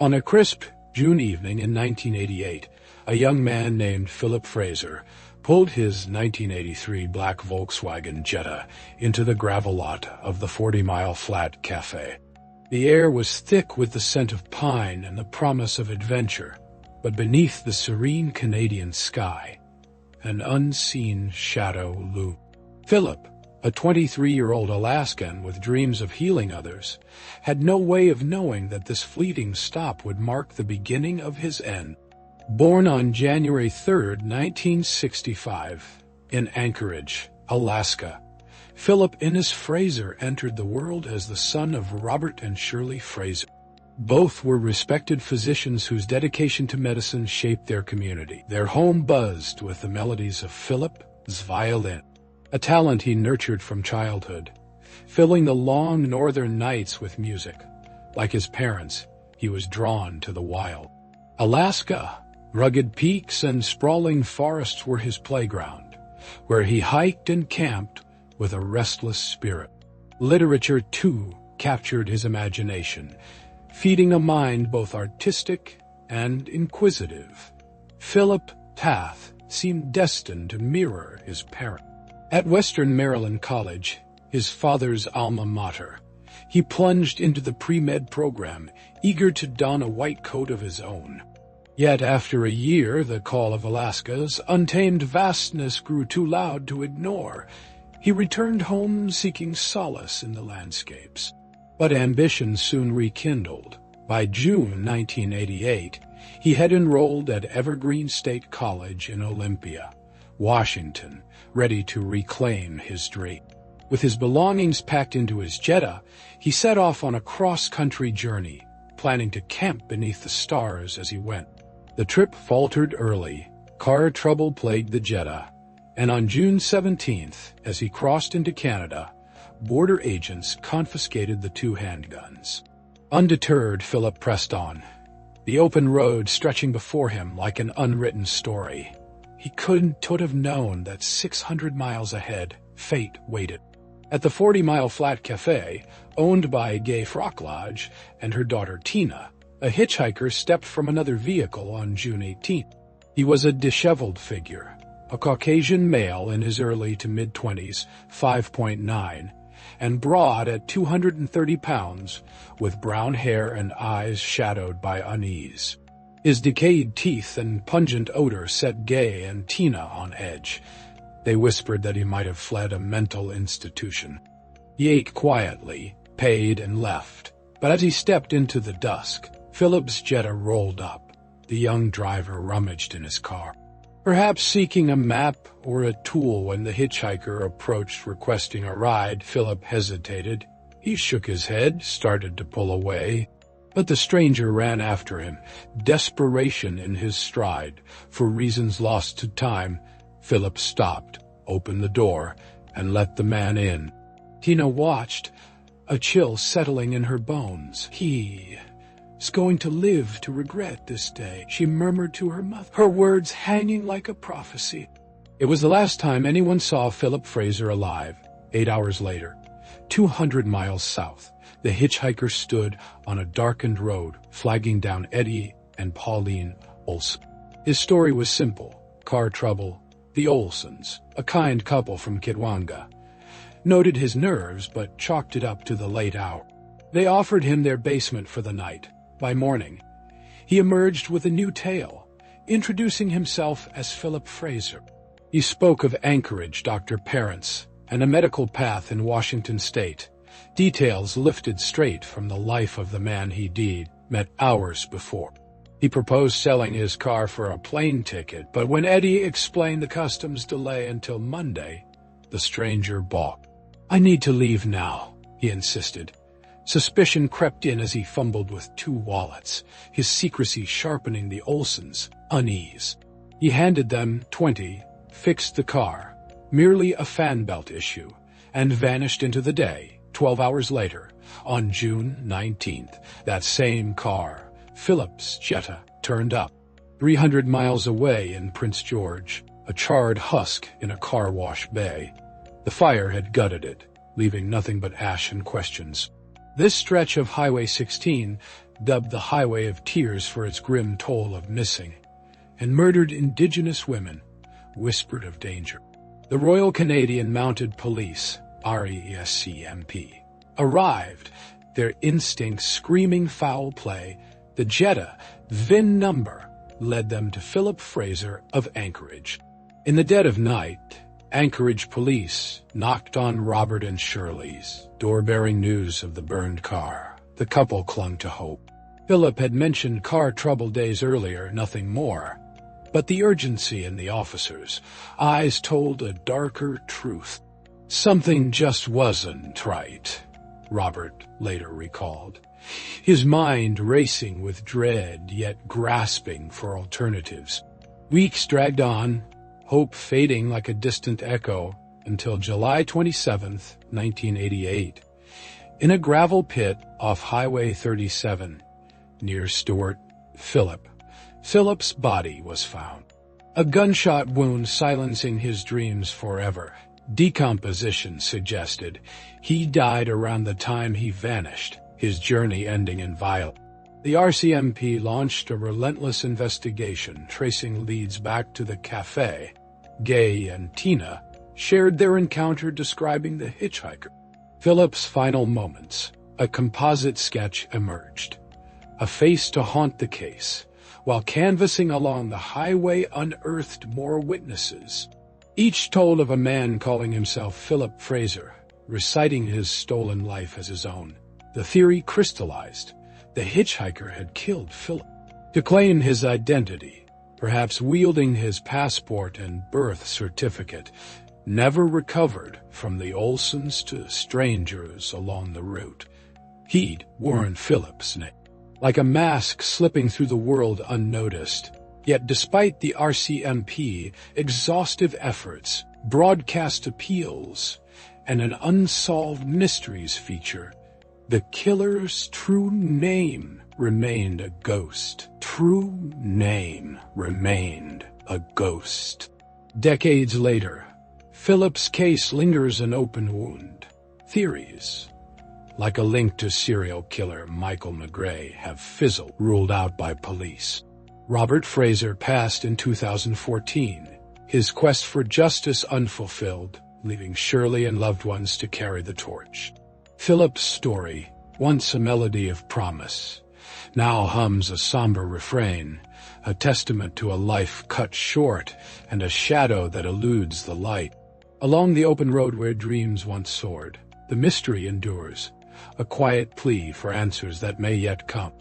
On a crisp June evening in 1988, a young man named Philip Fraser pulled his 1983 black Volkswagen Jetta into the gravel lot of the 40 Mile Flat Café. The air was thick with the scent of pine and the promise of adventure, but beneath the serene Canadian sky, an unseen shadow loomed. Philip, a 23-year-old Alaskan with dreams of healing others, had no way of knowing that this fleeting stop would mark the beginning of his end. Born on January 3, 1965, in Anchorage, Alaska, Philip Innes Fraser entered the world as the son of Robert and Shirley Fraser. Both were respected physicians whose dedication to medicine shaped their community. Their home buzzed with the melodies of Philip's violin, a talent he nurtured from childhood, filling the long northern nights with music. Like his parents, he was drawn to the wild. Alaska, rugged peaks and sprawling forests were his playground, where he hiked and camped with a restless spirit. Literature, too, captured his imagination, feeding a mind both artistic and inquisitive. Philip's path seemed destined to mirror his parents. At Western Maryland College, his father's alma mater, he plunged into the pre-med program, eager to don a white coat of his own. Yet after a year, the call of Alaska's untamed vastness grew too loud to ignore. He returned home seeking solace in the landscapes. But ambition soon rekindled. By June 1988, he had enrolled at Evergreen State College in Olympia, Washington, ready to reclaim his dream. With his belongings packed into his Jetta, he set off on a cross-country journey, planning to camp beneath the stars as he went. The trip faltered early. Car trouble plagued the Jetta, and on June 17th, as he crossed into Canada, border agents confiscated the 2 handguns. Undeterred, Philip pressed on, the open road stretching before him like an unwritten story. He couldn't have known that 600 miles ahead, fate waited. At the 40 Mile Flat Café, owned by Gay Frock Lodge and her daughter Tina, a hitchhiker stepped from another vehicle on June 18th. He was a disheveled figure, a Caucasian male in his early to mid-20s, 5'9", and broad at 230 pounds, with brown hair and eyes shadowed by unease. His decayed teeth and pungent odor set Gay and Tina on edge. They whispered that he might have fled a mental institution. He ate quietly, paid, and left. But as he stepped into the dusk, Philip's Jetta rolled up. The young driver rummaged in his car, perhaps seeking a map or a tool. When the hitchhiker approached requesting a ride, Philip hesitated. He shook his head, started to pull away. But the stranger ran after him, desperation in his stride. For reasons lost to time, Philip stopped, opened the door, and let the man in. Tina watched, a chill settling in her bones. He's going to live to regret this day, she murmured to her mother, her words hanging like a prophecy. It was the last time anyone saw Philip Fraser alive. 8 hours later, 200 miles south, the hitchhiker stood on a darkened road, flagging down Eddie and Pauline Olson. His story was simple. Car trouble. The Olsons, a kind couple from Kitwanga, noted his nerves but chalked it up to the late hour. They offered him their basement for the night. By morning, he emerged with a new tale, introducing himself as Philip Fraser. He spoke of Anchorage, Dr. Parents, and a medical path in Washington state, details lifted straight from the life of the man he'd met hours before. He proposed selling his car for a plane ticket, but when Eddie explained the customs delay until Monday, the stranger balked. "I need to leave now," he insisted. Suspicion crept in as he fumbled with 2 wallets, his secrecy sharpening the Olsons' unease. He handed them 20, fixed the car, merely a fan belt issue, and vanished into the day. 12 hours later, on June 19th, that same car, Philip's Jetta, turned up. 300 miles away in Prince George, a charred husk in a car wash bay. The fire had gutted it, leaving nothing but ash and questions. This stretch of Highway 16 dubbed the Highway of Tears for its grim toll of missing and murdered Indigenous women, whispered of danger. The Royal Canadian Mounted Police, RESCMP, arrived, their instincts screaming foul play. The Jetta VIN number led them to Philip Fraser of Anchorage. In the dead of night, Anchorage police knocked on Robert and Shirley's door bearing news of the burned car. The couple clung to hope. Philip had mentioned car trouble days earlier, nothing more. But the urgency in the officers' eyes told a darker truth. Something just wasn't right, Robert later recalled, his mind racing with dread yet grasping for alternatives. Weeks dragged on, hope fading like a distant echo, until July 27, 1988. In a gravel pit off Highway 37, near Stewart, Philip's body was found. A gunshot wound silencing his dreams forever. Decomposition suggested he died around the time he vanished, his journey ending in violence. The RCMP launched a relentless investigation, tracing leads back to the cafe. Gay and Tina shared their encounter, describing the hitchhiker. Philip's final moments. A composite sketch emerged, a face to haunt the case. While canvassing along the highway, unearthed more witnesses. Each told of a man calling himself Philip Fraser, reciting his stolen life as his own. The theory crystallized. The hitchhiker had killed Philip to claim his identity, perhaps wielding his passport and birth certificate, never recovered from the Olsons to strangers along the route. He'd worn Philip's name, like a mask slipping through the world unnoticed. Yet despite the RCMP exhaustive efforts, broadcast appeals, and an Unsolved Mysteries feature, the killer's true name remained a ghost. True name remained a ghost. Decades later, Philip's case lingers an open wound. Theories, like a link to serial killer Michael McGray, have fizzled, ruled out by police. Robert Fraser passed in 2014, his quest for justice unfulfilled, leaving Shirley and loved ones to carry the torch. Philip's story, once a melody of promise, now hums a somber refrain, a testament to a life cut short and a shadow that eludes the light. Along the open road where dreams once soared, the mystery endures, a quiet plea for answers that may yet come.